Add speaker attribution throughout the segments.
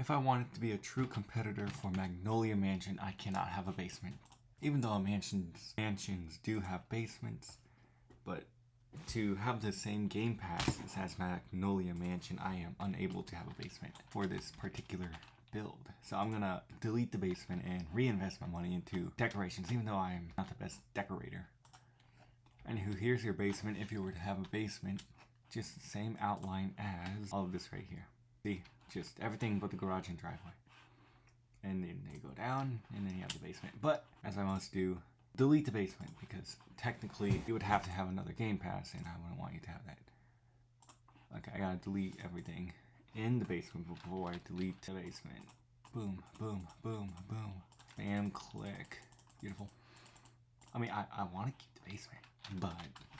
Speaker 1: If I wanted to be a true competitor for Magnolia Mansion, I cannot have a basement. Even though mansions do have basements, but to have the same game passes as Magnolia Mansion, I am unable to have a basement for this particular build. So I'm gonna delete the basement and reinvest my money into decorations, even though I am not the best decorator. Anywho, here's your basement if you were to have a basement. Just the same outline as all of this right here. See, just everything but the garage and driveway. And then they go down, and then you have the basement. But, as I must do, delete the basement, because technically you would have to have another game pass, and I wouldn't want you to have that. Okay, I gotta delete everything in the basement before I delete the basement. Boom, boom, boom, boom. Bam, click. Beautiful. I mean, I want to keep the basement, but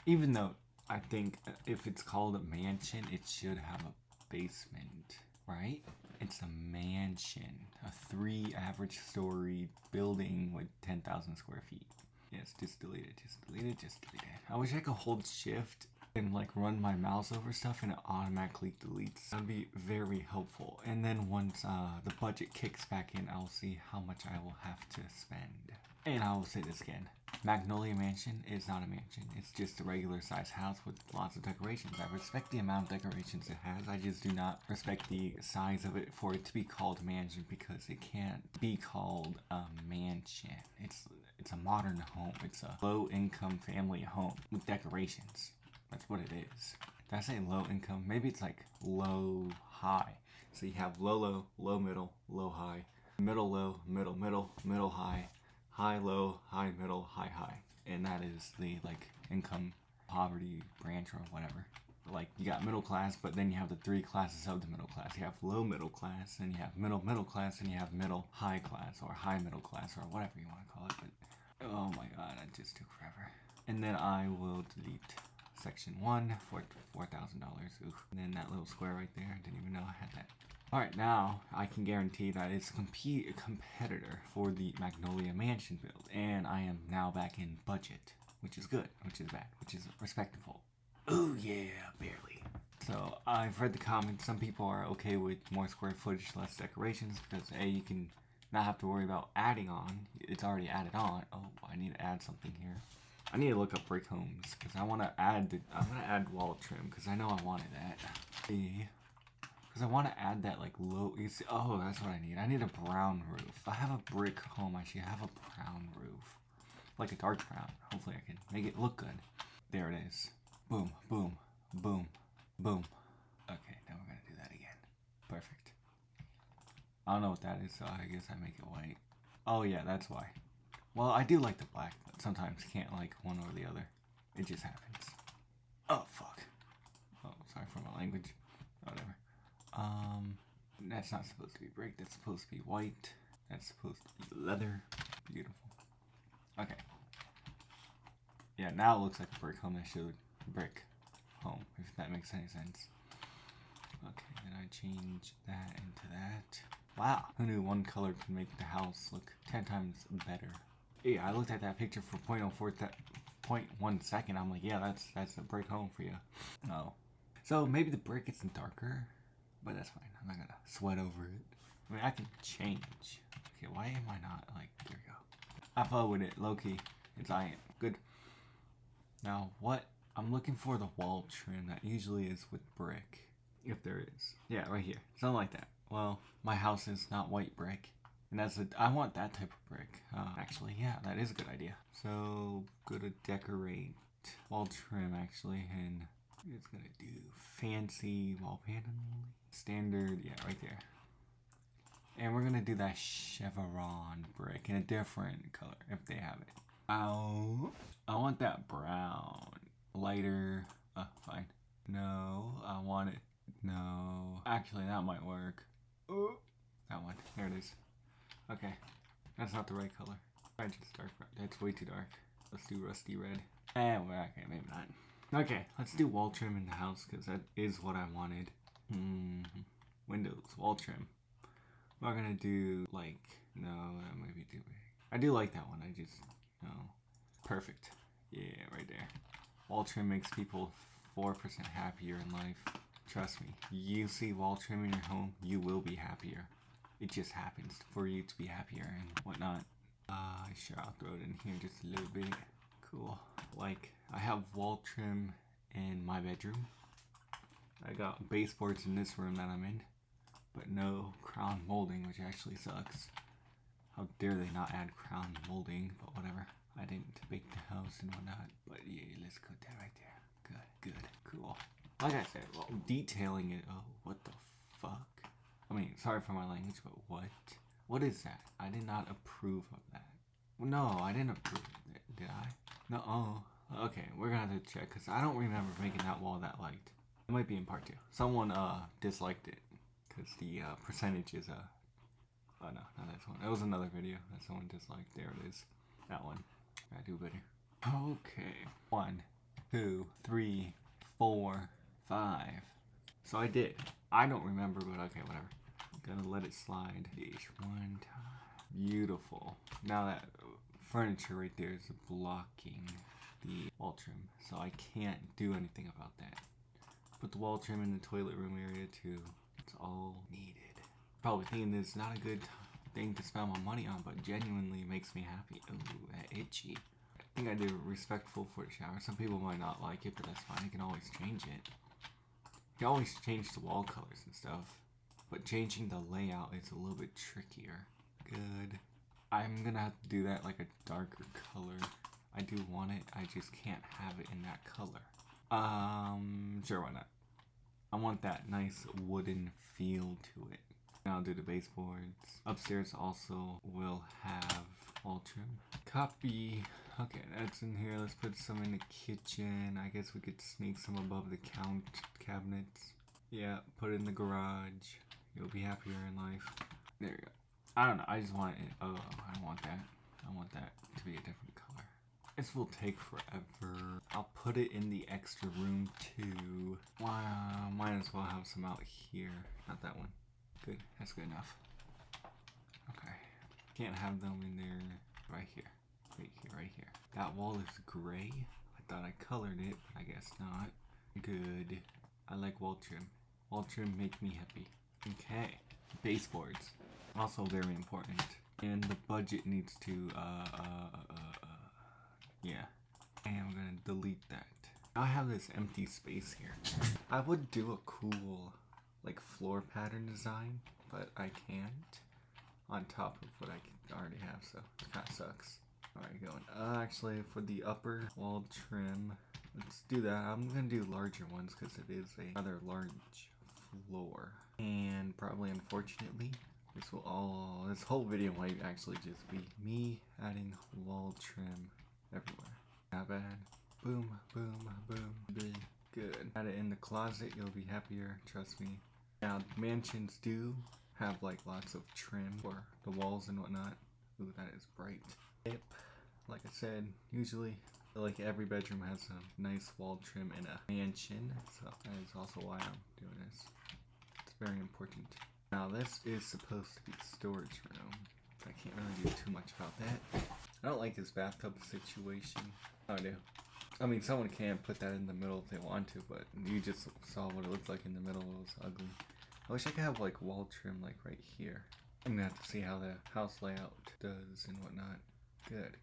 Speaker 1: even though I think if it's called a mansion, it should have a basement, right? It's a mansion, a 3 average story building with 10,000 square feet. Yes, just delete it, just delete it, just delete it. I wish I could hold shift and like run my mouse over stuff and it automatically deletes. That would be very helpful. And then once the budget kicks back in, I'll see how much I will have to spend. And I will say this again. Magnolia Mansion is not a mansion. It's just a regular size house with lots of decorations. I respect the amount of decorations it has. I just do not respect the size of it for it to be called a mansion, because it can't be called a mansion. It's a modern home. It's a low income family home with decorations. That's what it is. Did I say low income? Maybe it's like low high. So you have low, low middle, low high, middle low, middle middle, middle high, high low, high middle, high high. And that is the like income poverty branch or whatever. Like you got middle class, but then you have the 3 classes of the middle class. You have low middle class, and you have middle class, and you have middle high class, or high middle class, or whatever you want to call it. But oh my god, that just took forever. And then I will delete section 1 for $4,000. And then that little square right there, I didn't even know I had that. Alright, now I can guarantee that it's a competitor for the Magnolia Mansion build. And I am now back in budget, which is good, which is bad, which is respectable. Oh yeah, barely. So I've read the comments. Some people are okay with more square footage, less decorations, because A, you can not have to worry about adding on. It's already added on. Oh, I need to add something here. I need to look up brick homes, because I want to add I'm going to add wall trim, because I know I wanted that. Because I want to add that like low, oh, that's what I need. I need a brown roof. If I have a brick home, I should have a brown roof. Like a dark brown. Hopefully I can make it look good. There it is. Boom, boom, boom, boom. Okay, now we're going to do that again. Perfect. I don't know what that is, so I guess I make it white. Oh yeah, that's why. Well, I do like the black, but sometimes can't like one or the other. It just happens. Oh, fuck. Oh, sorry for my language. Whatever. That's not supposed to be brick. That's supposed to be white. That's supposed to be leather. Beautiful. Okay. Yeah, now it looks like a brick home. I showed brick home, if that makes any sense. Okay, then I change that into that. Wow, who knew one color can make the house look 10 times better? Yeah, I looked at that picture for 0.1 second. I'm like, yeah, that's a brick home for you. Oh. So maybe the brick isn't darker, but that's fine. I'm not gonna sweat over it. I mean, I can change. Okay, why am I not like, there we go. I fell with it, low-key. It's iron. Good. Now, what? I'm looking for the wall trim that usually is with brick. If there is. Yeah, right here. Something like that. Well, my house is not white brick. And I want that type of brick. Actually, yeah, that is a good idea. So, go to decorate. Wall trim, actually, and it's gonna do fancy wall panel. Standard, yeah, right there. And we're gonna do that chevron brick in a different color, if they have it. Oh, I want that brown. Lighter, fine. No, I want it. No. Actually, that might work. Oh, that one. There it is. Okay. That's not the right color. I just dark brown. That's way too dark. Let's do rusty red. Okay, maybe not. Okay, let's do wall trim in the house, because that is what I wanted. Windows, wall trim. I'm not gonna do, like, no, that might be too big. I do like that one, I just, no. Perfect. Yeah, right there. Wall trim makes people 4% happier in life. Trust me, you see wall trim in your home, you will be happier. it just happens for you to be happier and whatnot. Sure, I'll throw it in here just a little bit. Cool. Like, I have wall trim in my bedroom. I got baseboards in this room that I'm in, but no crown molding, which actually sucks. How dare they not add crown molding, but whatever. I didn't bake the house and whatnot, but yeah, let's put that right there. Good, cool. Like I said, well, detailing it, oh, what the fuck? I mean, sorry for my language, but what? What is that? I did not approve of that. No, I didn't approve of it, did I? No, oh, okay, we're gonna have to check, because I don't remember making that wall that light. It might be in part 2. Someone, disliked it, because the, percentage is, oh no, not this one. It was another video that someone disliked. There it is. That one. Gotta do better. Okay. 1, 2, 3, 4, 5. So I did. I don't remember, but okay, whatever. I'm gonna let it slide each one time. Beautiful. Now that furniture right there is blocking the wall trim, so I can't do anything about that. Put the wall trim in the toilet room area too. It's all needed. Probably thinking this is not a good thing to spend my money on, but genuinely makes me happy. Ooh, that itchy. I think I did respectful for the shower. Some people might not like it, but that's fine. You can always change it. You can always change the wall colors and stuff, but changing the layout is a little bit trickier. Good. I'm gonna have to do that like a darker color. I do want it, I just can't have it in that color. Sure, why not? I want that nice wooden feel to it. Now I'll do the baseboards. Upstairs also will have wall trim. Copy. Okay, that's in here. Let's put some in the kitchen. I guess we could sneak some above the cabinets. Yeah, put it in the garage. You'll be happier in life. There you go. I don't know. I just want it. Oh, I don't want that. I want that to be a different color. This will take forever. I'll put it in the extra room too. Wow, might as well have some out here. Not that one. Good. That's good enough. Okay. Can't have them in there. Right here. Right here. That wall is gray. I thought I colored it, but I guess not. Good. I like wall trim. Wall trim make me happy. Okay. Baseboards. Also very important. And the budget needs to, yeah. And I'm gonna delete that. I have this empty space here. I would do a cool, like, floor pattern design, but I can't. On top of what I already have, so it kind of sucks. Alright, going. Actually, for the upper wall trim, let's do that. I'm gonna do larger ones because it is a rather large floor. And probably, unfortunately, this whole video might actually just be me adding wall trim everywhere. Not bad. Boom, boom, boom, boom. Good. Add it in the closet, you'll be happier, trust me. Now, mansions do have like lots of trim for the walls and whatnot. Ooh, that is bright. Yep. Like I said, usually like every bedroom has a nice wall trim in a mansion, so that is also why I'm doing this. It's very important. Now this is supposed to be a storage room. I can't really do too much about that. I don't like this bathtub situation. Oh, I do. I mean, someone can put that in the middle if they want to, but you just saw what it looked like in the middle. It was ugly. I wish I could have like wall trim like right here. I'm gonna have to see how the house layout does and whatnot. Good.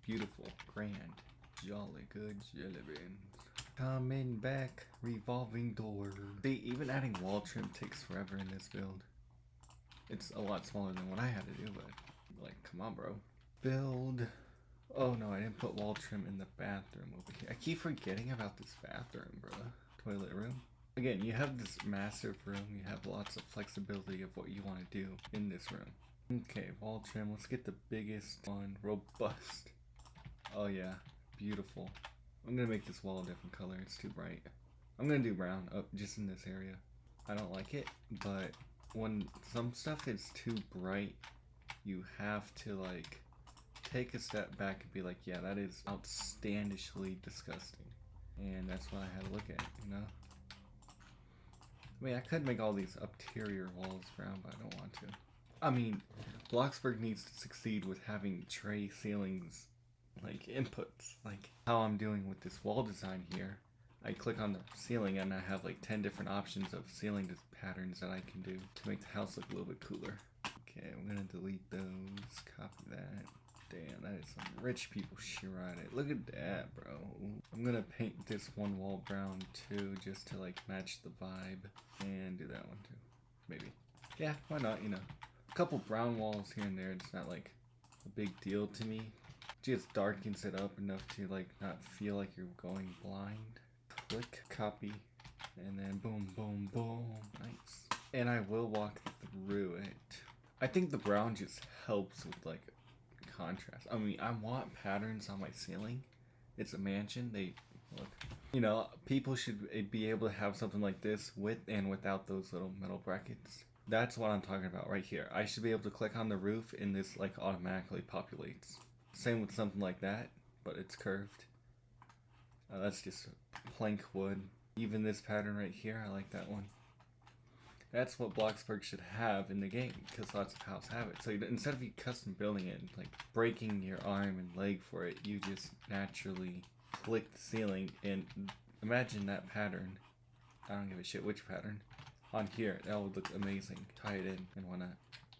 Speaker 1: Beautiful, grand, jolly good jelly beans. Coming back, revolving door. See, even adding wall trim takes forever in this build. It's a lot smaller than what I had to do, but like, come on, bro. Build. Oh no, I didn't put wall trim in the bathroom over here. I keep forgetting about this bathroom, bro. Toilet room. Again, you have this massive room. You have lots of flexibility of what you want to do in this room. Okay, wall trim. Let's get the biggest one. Robust. Oh yeah, beautiful. I'm gonna make this wall a different color. It's too bright. I'm gonna do brown, just in this area. I don't like it, but when some stuff is too bright, you have to like take a step back and be like, yeah, that is outstandishly disgusting. And that's what I had to look at, you know? I mean, I could make all these exterior walls brown, but I don't want to. I mean, Bloxburg needs to succeed with having tray ceilings, like, inputs. Like, how I'm doing with this wall design here. I click on the ceiling and I have like 10 different options of ceiling patterns that I can do to make the house look a little bit cooler. Okay, I'm gonna delete those, copy that. Damn, that is some rich people shit right it. Look at that, bro. I'm gonna paint this one wall brown too, just to like match the vibe. And do that one too, maybe. Yeah, why not, you know. A couple brown walls here and there, it's not like a big deal to me. Just darkens it up enough to like not feel like you're going blind. Click, copy, and then boom, boom, boom. Nice. And I will walk through it. I think the brown just helps with like contrast. I mean, I want patterns on my ceiling. It's a mansion. They look, you know, people should be able to have something like this with and without those little metal brackets. That's what I'm talking about right here. I should be able to click on the roof and this like automatically populates. Same with something like that, but it's curved. That's just plank wood. Even this pattern right here, I like that one. That's what Bloxburg should have in the game, because lots of houses have it. So instead of you custom building it, like breaking your arm and leg for it, you just naturally click the ceiling and imagine that pattern. I don't give a shit which pattern. On here, that would look amazing. Tie it in and whatnot.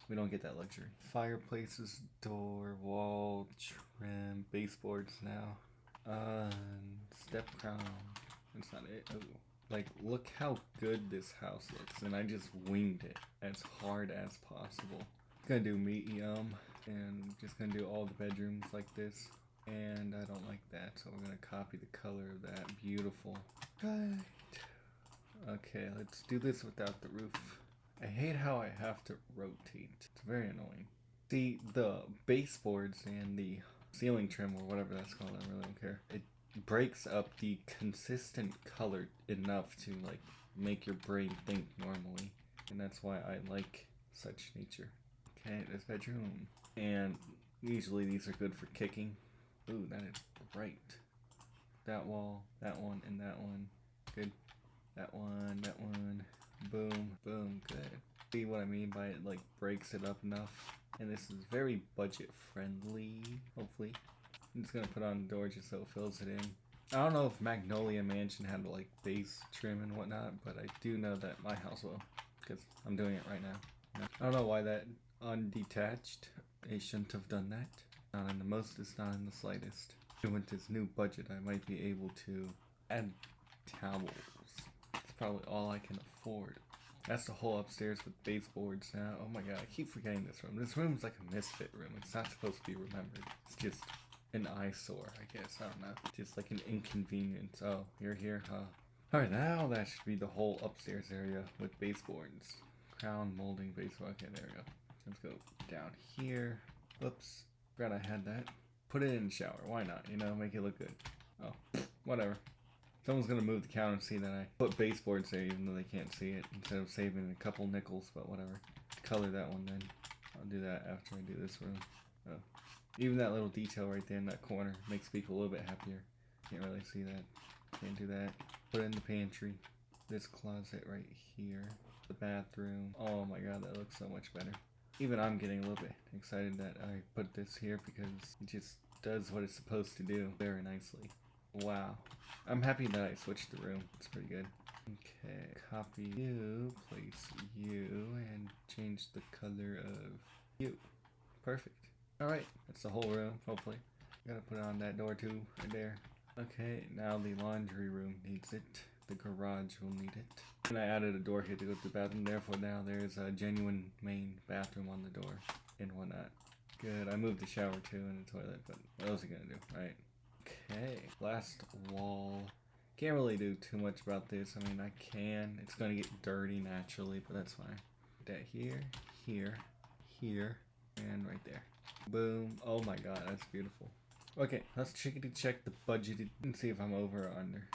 Speaker 1: We don't get that luxury. Fireplaces, door, wall, trim, baseboards now. Step crown. That's not it. Oh. Like, look how good this house looks. And I just winged it as hard as possible. Gonna do medium. And just gonna do all the bedrooms like this. And I don't like that, so we're gonna copy the color of that. Beautiful. Right. Okay, let's do this without the roof. I hate how I have to rotate. It's very annoying. See, the baseboards and the ceiling trim or whatever that's called, I really don't care. It breaks up the consistent color enough to like make your brain think normally. And that's why I like such nature. Okay, this bedroom. And usually these are good for kicking. Ooh, that is bright. That wall, that one, and that one. Good. That one, boom, boom, good. See what I mean by it, like, breaks it up enough. And this is very budget friendly, hopefully. I'm just gonna put on the door just so it fills it in. I don't know if Magnolia Mansion had, like, base trim and whatnot, but I do know that my house will, because I'm doing it right now. I don't know why that undetached, it shouldn't have done that. Not in the most, it's not in the slightest. With this new budget, I might be able to add towels. Probably all I can afford. That's the whole upstairs with baseboards now. Oh my god, I keep forgetting this room. This room's like a misfit room. It's not supposed to be remembered. It's just an eyesore, I guess. I don't know. Just like an inconvenience. Oh, you're here, huh? Alright, now that should be the whole upstairs area with baseboards. Crown molding baseboard. Okay, there we go. Let's go down here. Whoops. Forgot I had that. Put it in the shower. Why not? You know, make it look good. Oh, whatever. Someone's gonna move the counter and see that I put baseboards there even though they can't see it, instead of saving a couple nickels, but whatever. Color that one then. I'll do that after I do this room. Oh. Even that little detail right there in that corner makes people a little bit happier. Can't really see that. Can't do that. Put it in the pantry. This closet right here. The bathroom. Oh my god, that looks so much better. Even I'm getting a little bit excited that I put this here because it just does what it's supposed to do very nicely. Wow. I'm happy that I switched the room. It's pretty good. Okay, copy you, place you, and change the color of you. Perfect. Alright, that's the whole room, hopefully. Gotta put on that door too, right there. Okay, now the laundry room needs it. The garage will need it. And I added a door here to go to the bathroom, therefore now there's a genuine main bathroom on the door and whatnot. Good, I moved the shower too and the toilet, but what else are you gonna do, right? Okay, last wall. Can't really do too much about this. I mean, I can. It's gonna get dirty naturally, but that's fine. Put that here, here, here, and right there. Boom. Oh my god, that's beautiful. Okay, let's check the budget and see if I'm over or under.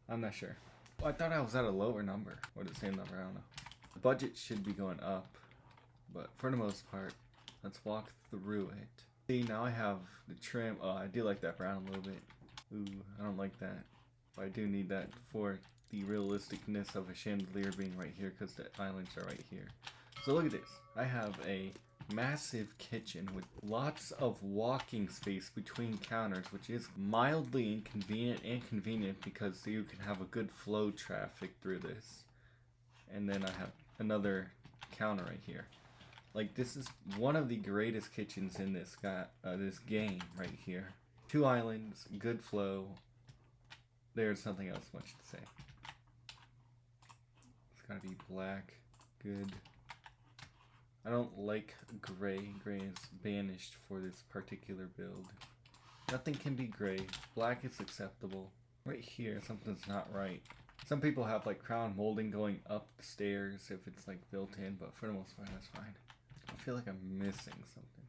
Speaker 1: I'm not sure. Well, I thought I was at a lower number, or the same number, I don't know. The budget should be going up, but for the most part, let's walk through it. See, now I have the trim. Oh, I do like that brown a little bit. Ooh, I don't like that. But I do need that for the realisticness of a chandelier being right here because the islands are right here. So look at this. I have a massive kitchen with lots of walking space between counters, which is mildly inconvenient and convenient because you can have a good flow traffic through this. And then I have another counter right here. Like, this is one of the greatest kitchens in this this game right here. 2 islands, good flow. There's something else much to say. It's gotta be black, good. I don't like gray. Gray is banished for this particular build. Nothing can be gray. Black is acceptable. Right here, something's not right. Some people have like crown molding going up the stairs if it's like built in, but for the most part, that's fine. I feel like I'm missing something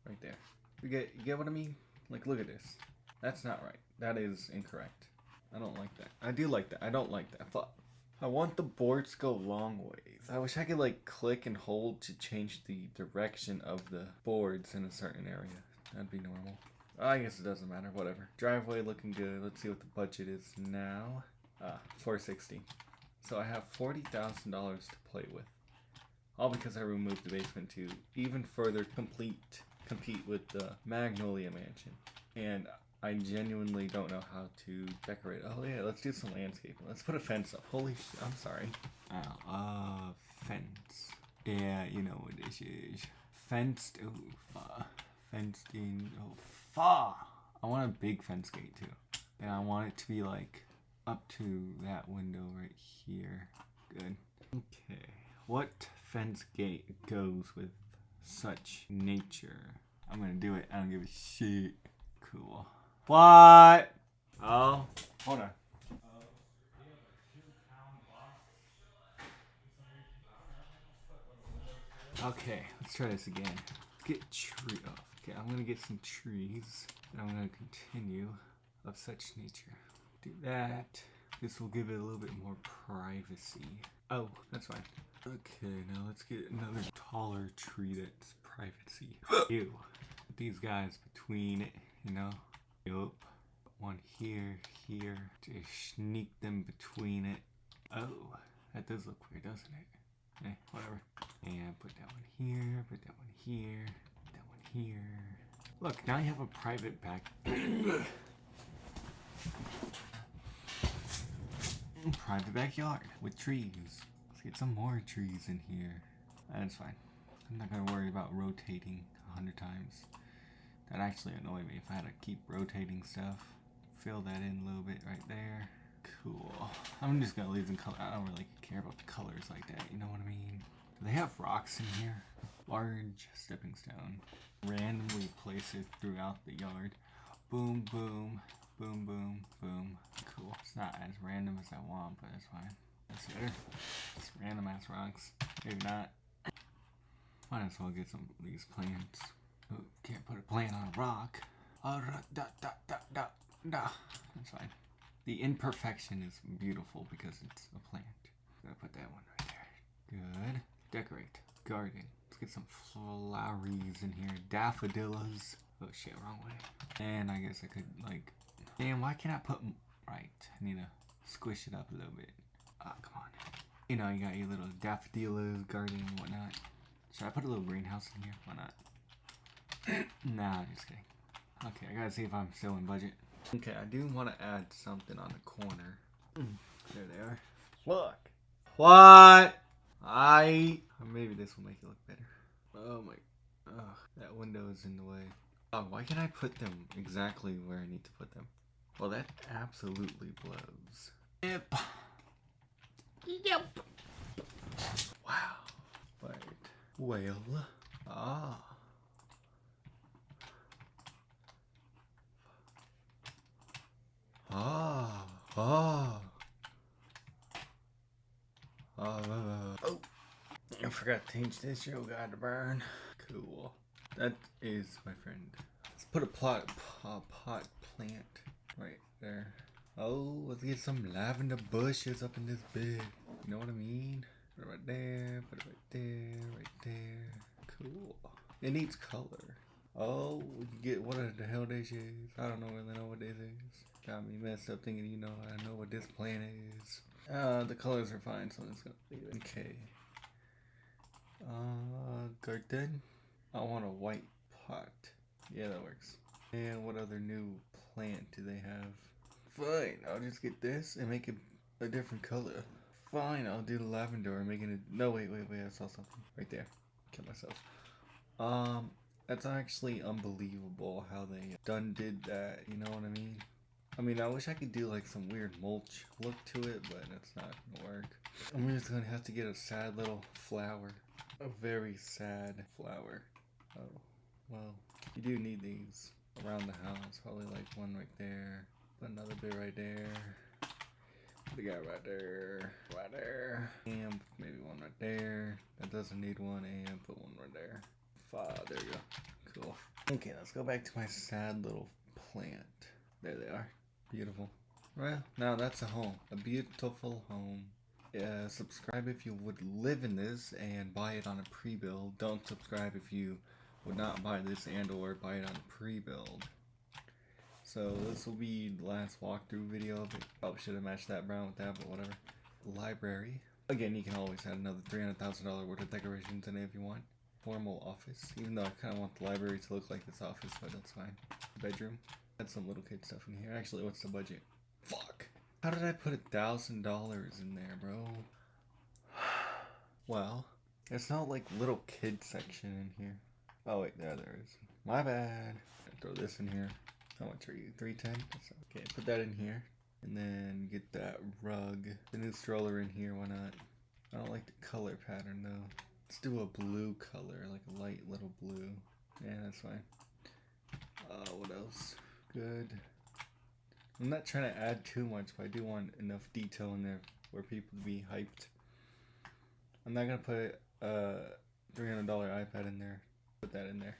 Speaker 1: right there. You get what I mean? Like, look at this. That's not right. That is incorrect. I don't like that. I do like that. I don't like that. Fuck. I want the boards to go long ways. I wish I could like click and hold to change the direction of the boards in a certain area. That'd be normal. I guess it doesn't matter. Whatever. Driveway looking good. Let's see what the budget is now. $460. So I have $40,000 to play with. All because I removed the basement to even further compete with the Magnolia Mansion. And I genuinely don't know how to decorate. Oh yeah, let's do some landscaping. Let's put a fence up. Holy shit, I'm sorry. Fence. Yeah, you know what this is. Fenced, fenced in, I want a big fence gate too. And I want it to be like up to that window right here. Good. Okay. What fence gate goes with such nature? I'm gonna do it. I don't give a shit. Cool. What? Oh. Hold on. Okay, let's try this again. Let's get tree off. Okay, I'm gonna get some trees. And I'm gonna continue of such nature. Do that. This will give it a little bit more privacy. Oh, that's fine. Okay, now let's get another taller tree that's privacy. Ew. Put these guys between it, you know? Yup. One here, here. Just sneak them between it. Oh, that does look weird, doesn't it? Whatever. And put that one here, put that one here, put that one here. Look, now you have a private back. Private backyard with trees. Let's get some more trees in here. That's fine. I'm not gonna worry about rotating 100 times. That actually annoyed me if I had to keep rotating stuff. Fill that in a little bit right there. Cool. I'm just gonna leave them color. I don't really care about the colors like that, you know what I mean? Do they have rocks in here? Large stepping stone. Randomly place it throughout the yard. Boom, boom, boom, boom, boom. Cool. It's not as random as I want, but it's fine. That's better. It's random ass rocks. Maybe not. Might as well get some of these plants. Oh, can't put a plant on a rock. That's fine. The imperfection is beautiful because it's a plant. Gonna put that one right there. Good. Decorate. Garden. Let's get some floweries in here. Daffodillas. Oh shit, wrong way. And I guess I could like... Damn, why can't I put... Right. I need to squish it up a little bit. Ah, come on. You know, you got your little daffodillas, garden, and whatnot. Should I put a little greenhouse in here? Why not? Nah, just kidding. Okay, I gotta see if I'm still in budget. Okay, I do want to add something on the corner. There they are. Look. What? Or maybe this will make it look better. Oh my. Ugh, that window is in the way. Oh, why can't I put them exactly where I need to put them? Well, that absolutely blows. Yep. Yep. Wow. Right. Well. Ah. Ah. Ah. Oh. I forgot to change this. Yo, got to burn. Cool. That is my friend. Let's put a pot plant right there. Oh, let's get some lavender bushes up in this bed. You know what I mean? Put it right there, put it right there, right there. Cool. It needs color. Oh, we can get what the hell this is. I don't really know what this is. Got me messed up thinking you know I know what this plant is. The colors are fine, so I'm just gonna leave it. Okay. Garden. I want a white pot. Yeah, that works. And what other new plant do they have? Fine, I'll just get this and make it a different color. Fine, I'll do the lavender and make it. No, wait, I saw something right there. Kill myself. That's actually unbelievable how they did that. You know what I mean? I mean, I wish I could do like some weird mulch look to it, but it's not gonna work. I'm just gonna have to get a sad little flower. A very sad flower. Oh, well, you do need these around the house. Probably like one right there. Put another bit right there. We got right there. Right there. And maybe one right there. That doesn't need one. And put one right there. There you go. Cool. Okay, let's go back to my sad little plant. There they are. Beautiful. Well, now that's a home. A beautiful home. Yeah, subscribe if you would live in this and buy it on a pre-build. Don't subscribe if you would not buy this and or buy it on a pre-build. So this will be the last walkthrough video of it. Probably should have matched that brown with that, but whatever. Library. Again, you can always add another $300,000 worth of decorations in it if you want. Formal office, even though I kind of want the library to look like this office, but that's fine. Bedroom. Had some little kid stuff in here. Actually, what's the budget? Fuck. How did I put $1,000 in there, bro? Well, it's not like little kid section in here. Oh wait, there is. My bad. Throw this in here. How much are you? 310? Okay, put that in here. And then get that rug. The new stroller in here, why not? I don't like the color pattern though. Let's do a blue color, like a light little blue. Yeah, that's fine. What else? Good. I'm not trying to add too much, but I do want enough detail in there for people to be hyped. I'm not gonna put a $300 iPad in there. Put that in there.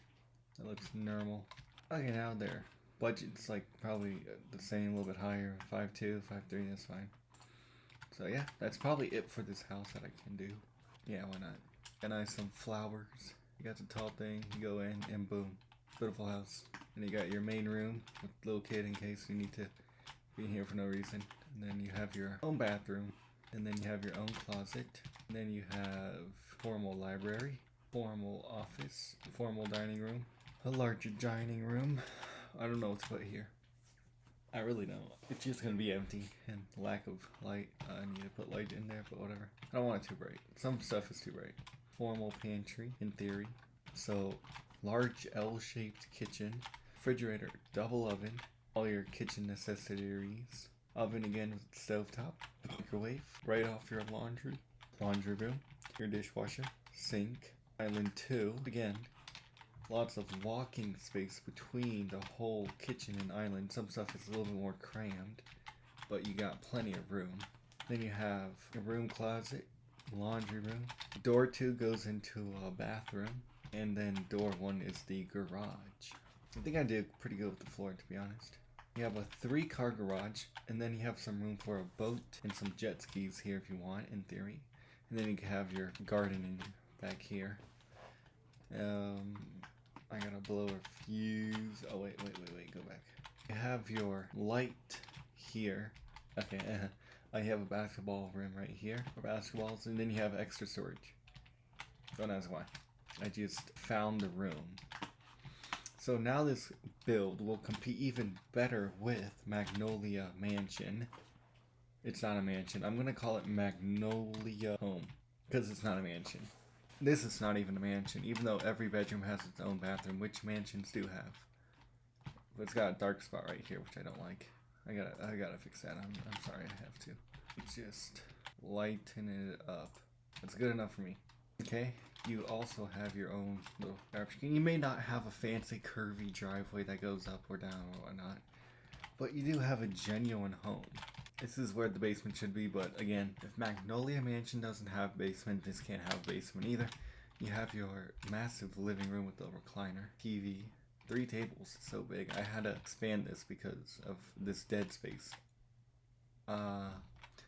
Speaker 1: That looks normal. Okay, now their budget's like probably the same, a little bit higher. 5.2, 5.3, that's fine. So yeah, that's probably it for this house that I can do. Yeah, why not? Got nice some flowers. You got the tall thing. You go in and boom, beautiful house. And you got your main room with the little kid in case you need to be in here for no reason. And then you have your own bathroom. And then you have your own closet. And then you have formal library, formal office, formal dining room, a larger dining room. I don't know what to put here. I really don't. It's just gonna be empty and lack of light. I need to put light in there, but whatever. I don't want it too bright. Some stuff is too bright. Formal pantry, in theory. So, large L-shaped kitchen, refrigerator, double oven, all your kitchen necessities. Oven again with stovetop, microwave, right off your laundry room, your dishwasher, sink, island 2, again, lots of walking space between the whole kitchen and island. Some stuff is a little bit more crammed, but you got plenty of room. Then you have a room closet, laundry room. Door 2 goes into a bathroom, and then door 1 is the garage. I think I did pretty good with the floor, to be honest. You have a 3-car garage, and then you have some room for a boat and some jet skis here if you want, in theory. And then you can have your gardening back here. I gotta blow a fuse. Oh, wait, go back. You have your light here. Okay, I have a basketball rim right here for basketballs, and then you have extra storage. Don't ask why. I just found the room. So now this build will compete even better with Magnolia Mansion. It's not a mansion. I'm gonna call it Magnolia Home because it's not a mansion. This is not even a mansion, even though every bedroom has its own bathroom, which mansions do have. But it's got a dark spot right here, which I don't like. I gotta fix that. I'm sorry, I have to. Just lighten it up. That's good enough for me. Okay, you also have your own little garbage can. You may not have a fancy curvy driveway that goes up or down or whatnot, but you do have a genuine home. This is where the basement should be, but again, if Magnolia Mansion doesn't have a basement, this can't have a basement either. You have your massive living room with the recliner, TV, 3 tables. It's so big. I had to expand this because of this dead space.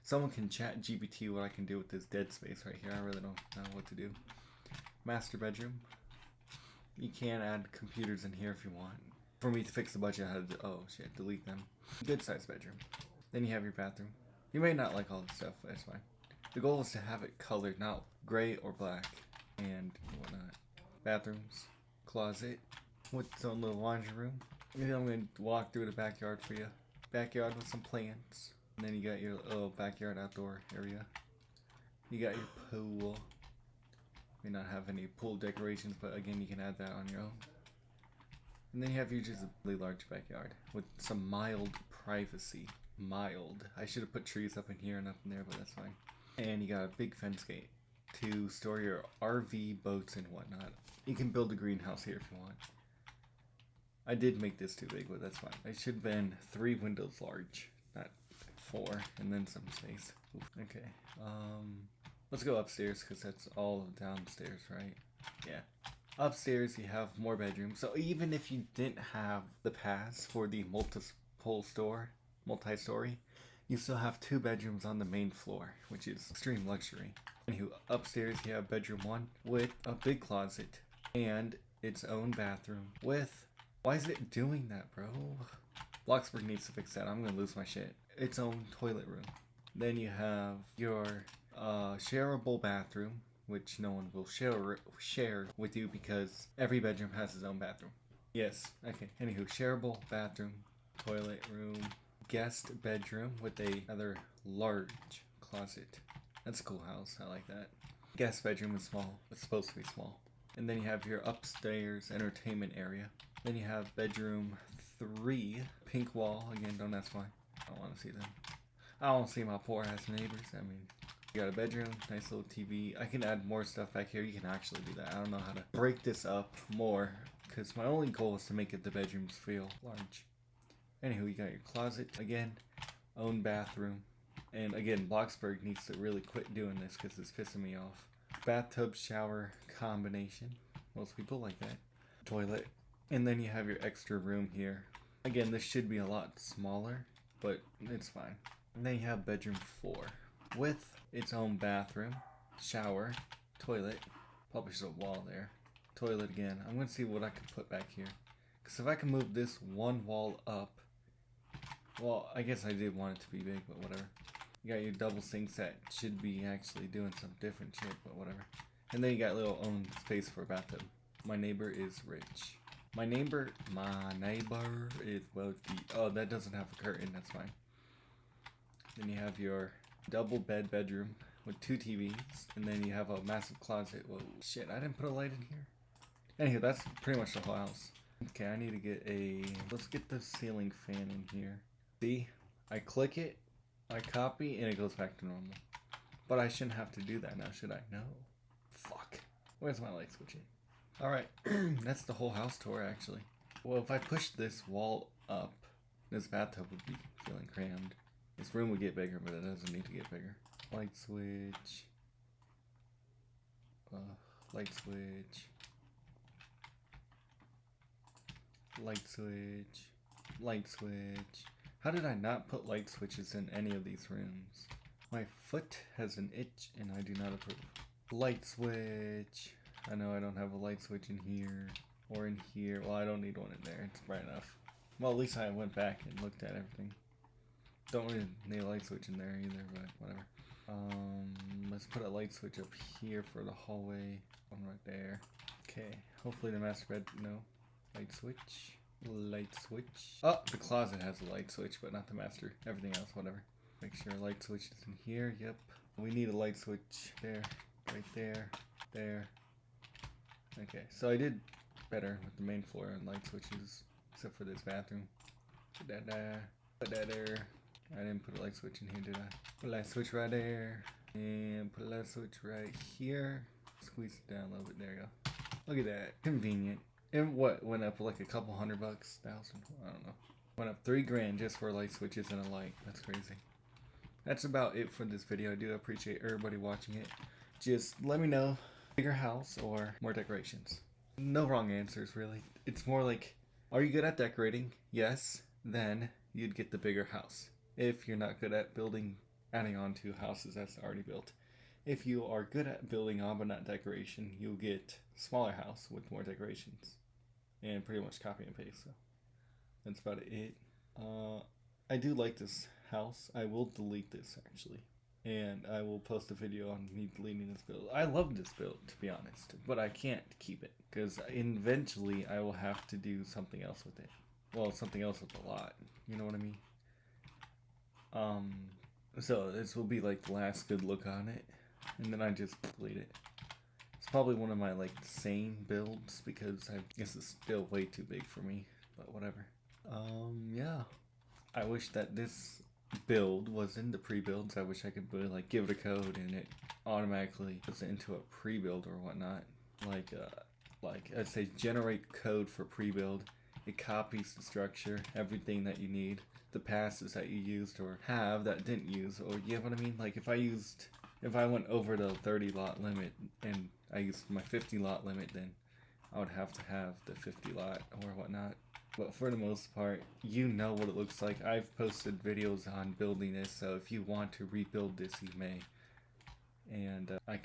Speaker 1: Someone can chat GPT what I can do with this dead space right here. I really don't know what to do. Master bedroom. You can add computers in here if you want. For me to fix the budget, I had to, oh shit, delete them. Good sized bedroom. Then you have your bathroom. You may not like all this stuff, but it's fine. The goal is to have it colored, not gray or black, and whatnot. Bathrooms, closet with its own little laundry room. And then I'm going to walk through the backyard for you. Backyard with some plants. And then you got your little backyard outdoor area. You got your pool. May not have any pool decorations, but again, you can add that on your own. And then you have your just a really large backyard with some mild privacy. Mild. I should have put trees up in here and up in there, but that's fine. And you got a big fence gate to store your RV, boats, and whatnot. You can build a greenhouse here if you want. I did make this too big, but that's fine. It should have been 3 windows large, not 4, and then some space. Oof. Okay. Let's go upstairs because that's all downstairs, right? Yeah. Upstairs you have more bedrooms. So even if you didn't have the pass for the multi-story, you still have 2 bedrooms on the main floor, which is extreme luxury. Anywho, upstairs you have bedroom 1 with a big closet and its own bathroom with... Why is it doing that, bro? Bloxburg needs to fix that. I'm gonna lose my shit. Its own toilet room. Then you have your shareable bathroom, which no one will share with you because every bedroom has its own bathroom. Yes, okay. Anywho, shareable bathroom, toilet room, guest bedroom with a rather large closet. That's a cool house. I like that. Guest bedroom is small. It's supposed to be small. And then you have your upstairs entertainment area. Then you have bedroom 3, pink wall. Again, don't ask why. I don't want to see them. I don't want to see my poor ass neighbors. I mean, you got a bedroom, nice little TV. I can add more stuff back here. You can actually do that. I don't know how to break this up more because my only goal is to make it the bedrooms feel large. Anywho, you got your closet again, own bathroom, and again, Bloxburg needs to really quit doing this because it's pissing me off. Bathtub shower combination. Most people like that. Toilet. And then you have your extra room here. Again, this should be a lot smaller, but it's fine. And then you have bedroom 4 with its own bathroom, shower, toilet. Probably should have a wall there. Toilet again. I'm going to see what I can put back here. Because if I can move this one wall up, well, I guess I did want it to be big, but whatever. You got your double sinks that should be actually doing some different shit, but whatever. And then you got little own space for a bathtub. My neighbor is rich. My neighbor is wealthy. Oh, that doesn't have a curtain. That's fine. Then you have your double bedroom with 2 TVs, and then you have a massive closet. Whoa, shit! I didn't put a light in here. Anyway, that's pretty much the whole house. Okay, I need to get a. Let's get the ceiling fan in here. See, I click it, I copy, and it goes back to normal. But I shouldn't have to do that now, should I? No. Fuck. Where's my light switch? Alright, that's the whole house tour actually. Well, if I push this wall up, this bathtub would be feeling crammed. This room would get bigger, but it doesn't need to get bigger. Light switch. Light switch. Light switch. Light switch. How did I not put light switches in any of these rooms? My foot has an itch and I do not approve. Light switch. I know I don't have a light switch in here or in here. Well, I don't need one in there. It's bright enough. Well, at least I went back and looked at everything. Don't really need a light switch in there either, but whatever. Let's put a light switch up here for the hallway. One right there. Okay. Hopefully the master bed. No. Light switch. Light switch. Oh, the closet has a light switch, but not the master. Everything else, whatever. Make sure a light switch is in here. Yep. We need a light switch there. Right there. There. Okay, so I did better with the main floor and light switches, except for this bathroom. Put that there. Put that there. I didn't put a light switch in here, did I? Put a light switch right there. And put a light switch right here. Squeeze it down a little bit. There you go. Look at that. Convenient. And what? Went up like a couple $100? 1,000? I don't know. Went up $3,000 just for light switches and a light. That's crazy. That's about it for this video. I do appreciate everybody watching it. Just let me know. Bigger house or more decorations? No wrong answers, really. It's more like, are you good at decorating? Yes. Then you'd get the bigger house. If you're not good at adding on to houses that's already built. If you are good at building on but not decoration, you'll get a smaller house with more decorations. And pretty much copy and paste. So that's about it. I do like this house. I will delete this actually. and I will post a video on me deleting this build. I love this build, to be honest, but I can't keep it because eventually I will have to do something else with it. Well, something else with the lot. You know what I mean? So this will be like the last good look on it, and then I just delete it. It's probably one of my like sane builds because I guess it's still way too big for me, but whatever. Yeah. I wish that this build was in the pre-builds. I wish I could really, like, give it a code and it automatically puts it into a pre-build or whatnot. Like I'd say generate code for pre-build. It copies the structure, everything that you need, the passes that you used or have that didn't use, or you know what I mean? Like if I went over the 30 lot limit and I used my 50 lot limit, then I would have to have the 50 lot or whatnot. But for the most part, you know what it looks like. I've posted videos on building this, so if you want to rebuild this, you may. And I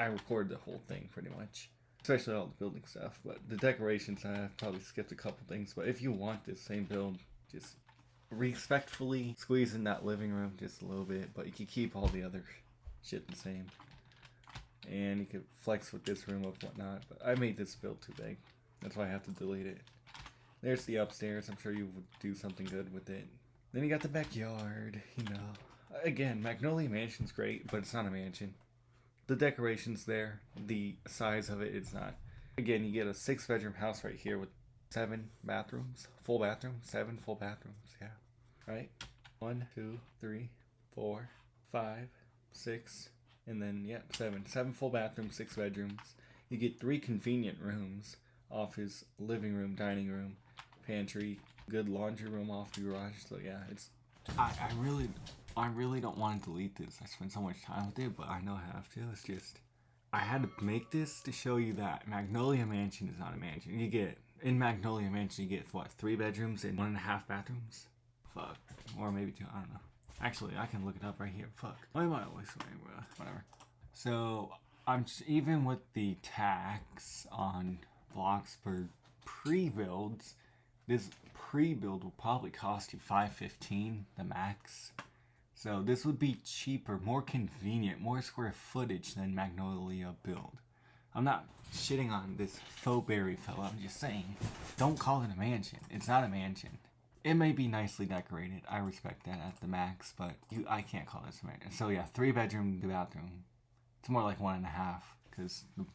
Speaker 1: record the whole thing pretty much. Especially all the building stuff. But the decorations, I've probably skipped a couple things. But if you want this same build, just respectfully squeeze in that living room just a little bit. But you can keep all the other shit the same. And you can flex with this room or whatnot. But I made this build too big. That's why I have to delete it. There's the upstairs. I'm sure you would do something good with it. Then you got the backyard, you know. Again, Magnolia Mansion's great, but it's not a mansion. The decoration's there. The size of it is not. Again, you get a 6-bedroom house right here with 7 bathrooms. Full bathrooms. 7 full bathrooms, yeah. Right? 1, 2, 3, 4, 5, 6, and then, yep, 7. 7 full bathrooms, 6 bedrooms. You get 3 convenient rooms. Office, living room, dining room, pantry, good laundry room off the garage. So yeah, it's. I really don't want to delete this. I spent so much time with it, but I know I have to. It's just I had to make this to show you that Magnolia Mansion is not a mansion. You get in Magnolia Mansion, you get what 3 bedrooms and 1.5 bathrooms. Fuck, or maybe 2. I don't know. Actually, I can look it up right here. Fuck. Why am I always saying whatever? So even with the tax on bloxburg pre-builds, this pre-build will probably cost you $5.15 the max. So this would be cheaper, more convenient, more square footage than Magnolia build. I'm not shitting on this faux berry fella. I'm just saying, don't call it a mansion. It's not a mansion. It may be nicely decorated. I respect that at the max, but I can't call this a mansion. So yeah, 3 bedroom, the bathroom. It's more like 1.5.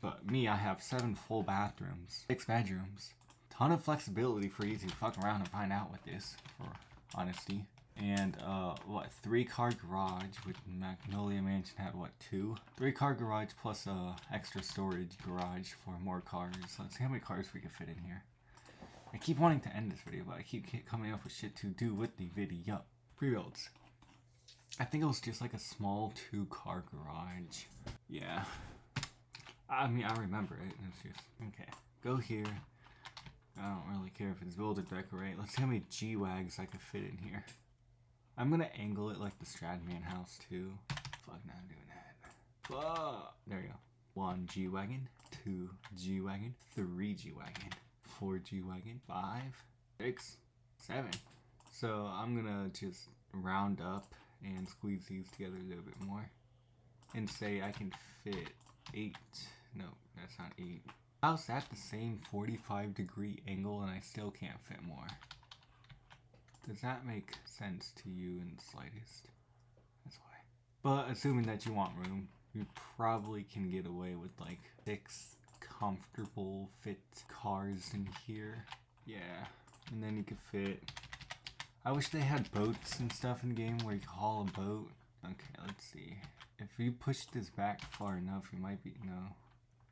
Speaker 1: But me, I have 7 full bathrooms, 6 bedrooms, ton of flexibility for you to fuck around and find out with this, for honesty. And 3-car garage, with Magnolia Mansion had 2? 3-car garage plus extra storage garage for more cars. Let's see how many cars we can fit in here. I keep wanting to end this video, but I keep coming up with shit to do with the video. Pre-builds. I think it was just like a small 2-car garage. Yeah. I mean, I remember it. It's just, okay. Go here. I don't really care if it's build or decorate. Let's see how many G-Wags I can fit in here. I'm gonna angle it like the Stradman house, too. Fuck, now I'm doing that. Fuck. There you go. 1 G-Wagon. 2 G-Wagon. 3 G-Wagon. 4 G-Wagon. 5. 6. 7. So, I'm gonna just round up and squeeze these together a little bit more. And say I can fit 8. No, that's not 8. House at the same 45-degree angle and I still can't fit more. Does that make sense to you in the slightest? That's why. But assuming that you want room, you probably can get away with like 6 comfortable fit cars in here. Yeah. And then you could fit. I wish they had boats and stuff in the game where you could haul a boat. Okay, let's see. If you push this back far enough, you might be, no.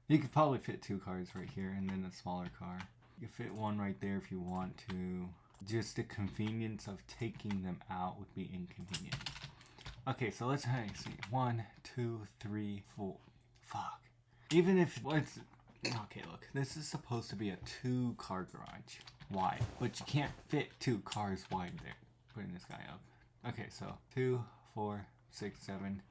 Speaker 1: You could probably fit 2 cars right here and then a smaller car. You could fit 1 right there if you want to. Just the convenience of taking them out would be inconvenient. Okay, so let's see. 1, 2, 3, 4. Fuck. Even if it's okay, look. This is supposed to be a 2-car garage wide, but you can't fit 2 cars wide there. Putting this guy up. Okay, so 2, 4, 6, 7,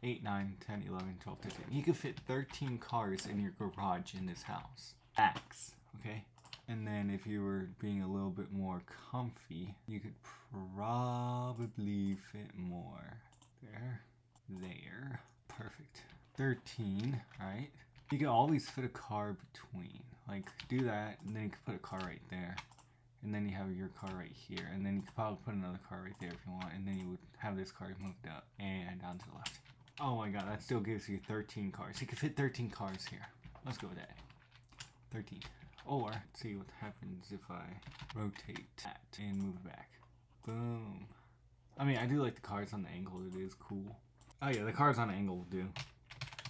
Speaker 1: 8, 9, 10, 11, 12, 13. You could fit 13 cars in your garage in this house. Max, okay? And then if you were being a little bit more comfy, you could probably fit more. there. Perfect. 13, right? You can always fit a car between. Like, do that, and then you can put a car right there. And then you have your car right here. And then you could probably put another car right there if you want. And then you would have this car moved up and down to the left. Oh my god, that still gives you 13 cars. You can fit 13 cars here. Let's go with that. 13. Or, let's see what happens if I rotate that and move it back. Boom. I mean, I do like the cars on the angle. It is cool. Oh yeah, the cars on the angle will do.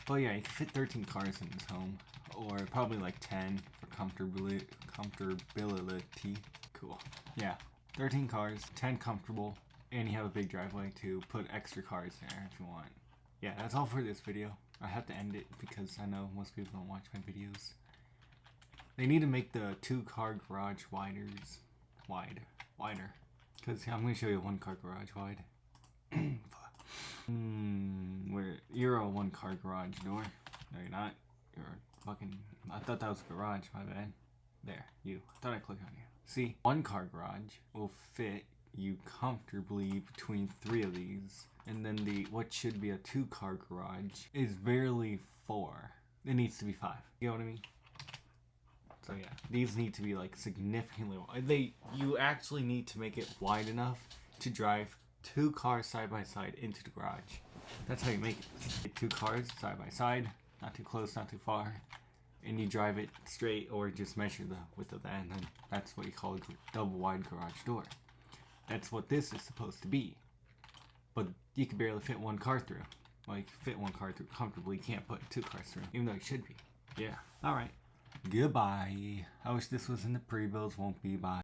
Speaker 1: But yeah, you can fit 13 cars in this home. Or probably like 10 for comfortability. Cool. Yeah, 13 cars, 10 comfortable. And you have a big driveway to put extra cars there if you want. Yeah, that's all for this video. I have to end it because I know most people don't watch my videos. They need to make the 2-car garage wider. Because I'm going to show you a 1-car garage wide. Where you're a 1-car garage door. No, you're not. You're a fucking. I thought that was a garage. My bad. There, you. I thought I clicked on you. See, 1-car garage will fit you comfortably between 3 of these, and then the what should be a 2-car garage is barely 4. It needs to be 5. You know what I mean? So yeah, these need to be like significantly wide. You actually need to make it wide enough to drive 2 cars side by side into the garage. That's how you make it. 2 cars side by side, not too close, not too far, and you drive it straight or just measure the width of that, and then that's what you call a double wide garage door. That's what this is supposed to be. But you can barely fit 1 car through. Like, fit 1 car through comfortably. You can't put 2 cars through, even though it should be. Yeah. Alright. Goodbye. I wish this was in the pre-builds. Won't be. Bye.